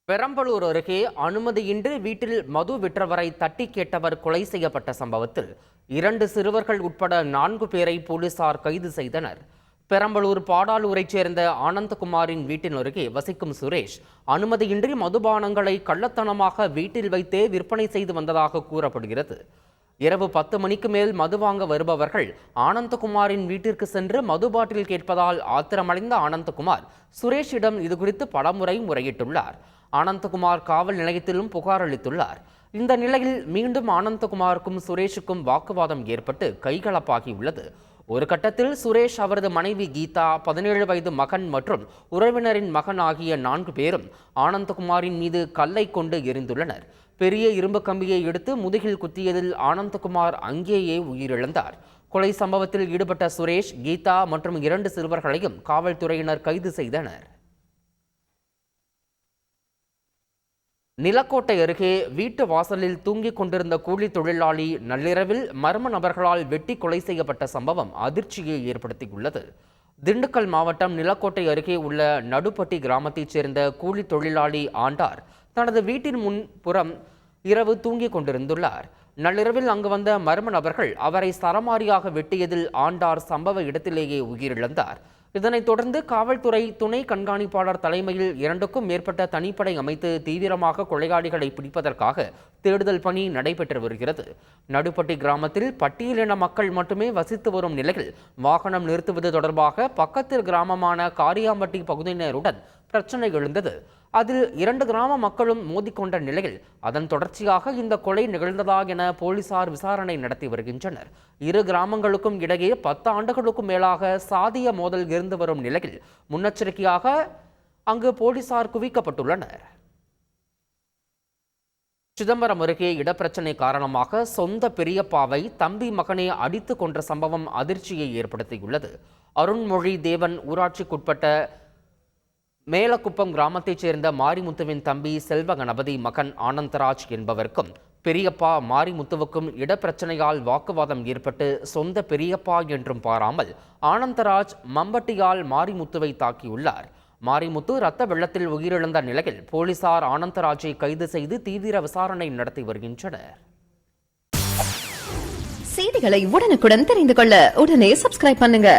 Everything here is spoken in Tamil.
பெரம்பலூர் அருகே அனுமதியின்றி வீட்டில் மது விற்றவரை தட்டி கேட்டவர் கொலை செய்யப்பட்ட சம்பவத்தில் 2 சிறுவர்கள் உட்பட 4 பேரை போலீசார் கைது செய்தனர். பெரம்பலூர் பாடாலூரைச் சேர்ந்த ஆனந்தகுமாரின் வீட்டின் அருகே வசிக்கும் சுரேஷ் அனுமதியின்றி மதுபானங்களை கள்ளத்தனமாக வீட்டில் வைத்தே விற்பனை செய்து வந்ததாக கூறப்படுகிறது. இரவு 10 மணிக்கு மேல் மது வாங்க வருபவர்கள் ஆனந்தகுமாரின் வீட்டிற்கு சென்று மது பாட்டில் கேட்பதால் ஆத்திரமடைந்த ஆனந்தகுமார் சுரேஷிடம் இதுகுறித்து பலமுறை முறையிட்டுள்ளார். ஆனந்தகுமார் காவல் நிலையத்திலும் புகார் அளித்துள்ளார். இந்த நிலையில் மீண்டும் ஆனந்தகுமாருக்கும் சுரேஷுக்கும் வாக்குவாதம் ஏற்பட்டு கைகலப்பாகியுள்ளது. ஒரு கட்டத்தில் சுரேஷ், அவரது மனைவி கீதா, 17 வயது மகன் மற்றும் உறவினரின் மகன் ஆகிய 4 பேரும் ஆனந்தகுமாரின் மீது கல்லை கொண்டு எரிந்துள்ளனர். பெரிய இரும்பு கம்பியை எடுத்து முதுகில் குத்தியதில் ஆனந்தகுமார் அங்கேயே உயிரிழந்தார். கொலை சம்பவத்தில் ஈடுபட்ட சுரேஷ், கீதா மற்றும் 2 சிறுவர்களையும் காவல்துறையினர் கைது செய்தனர். நிலக்கோட்டை அருகே வீட்டு வாசலில் தூங்கிக் கொண்டிருந்த கூலி தொழிலாளி நள்ளிரவில் மர்ம நபர்களால் வெட்டி கொலை செய்யப்பட்ட சம்பவம் அதிர்ச்சியை ஏற்படுத்தியுள்ளது. திண்டுக்கல் மாவட்டம் நிலக்கோட்டை அருகே உள்ள நடுப்பட்டி கிராமத்தைச் சேர்ந்த கூலி தொழிலாளி ஆண்டார் தனது வீட்டின் முன்புறம் இரவு தூங்கிக் கொண்டிருந்துள்ளார். நள்ளிரவில் அங்கு வந்த மர்ம நபர்கள் அவரை சரமாரியாக வெட்டியதில் ஆண்டார் சம்பவ இடத்திலேயே உயிரிழந்தார். இதனைத் தொடர்ந்து காவல்துறை துணை கண்காணிப்பாளர் தலைமையில் 2க்கும் மேற்பட்ட தனிப்படை அமைத்து தீவிரமாக கொலையாளிகளை பிடிப்பதற்காக தேடுதல் பணி நடைபெற்று வருகிறது. நடுப்பட்டி கிராமத்தில் பட்டியலின மக்கள் மட்டுமே வசித்து வரும் நிலையில் வாகனம் நிறுத்துவது தொடர்பாக பக்கத்தில் கிராமமான காரியாம்பட்டி பகுதியினருடன் பிரச்சனை எழுந்தது. அதில் 2 கிராம மக்களும் மோதிக்கொண்ட நிலையில் அதன் தொடர்ச்சியாக இந்த கொலை நிகழ்ந்ததா என போலீசார் விசாரணை நடத்தி வருகின்றனர். 2 கிராமங்களுக்கும் இடையே 10 ஆண்டுகளுக்கும் மேலாக சாதிய மோதல் இருந்து வரும் நிலையில் முன்னெச்சரிக்கையாக அங்கு போலீசார் குவிக்கப்பட்டுள்ளனர். சிதம்பரம் அருகே இடப்பிரச்சனை காரணமாக சொந்த பெரியப்பாவை தம்பி மகனே அடித்து கொன்ற சம்பவம் அதிர்ச்சியை ஏற்படுத்தியுள்ளது. அருண்மொழி தேவன் ஊராட்சிக்குட்பட்ட மேலக்குப்பம் கிராமத்தைச் சேர்ந்த மாரிமுத்துவின் தம்பி செல்வ கணபதி மகன் ஆனந்தராஜ் என்பவருக்கும் பெரியப்பா மாரிமுத்துவுக்கும் இடப்பிரச்சனையால் வாக்குவாதம் ஏற்பட்டு சொந்த பெரியப்பா என்றும் பாராமல் ஆனந்தராஜ் மம்பட்டியால் மாரிமுத்துவை தாக்கியுள்ளார். மாரிமுத்து இரத்த வெள்ளத்தில் உயிரிழந்த நிலையில் போலீசார் ஆனந்தராஜை கைது செய்து தீவிர விசாரணை நடத்தி வருகின்றனர். செய்திகளை உடனுக்குடன் தெரிந்து கொள்ள உடனே சப்ஸ்கிரைப் பண்ணுங்க.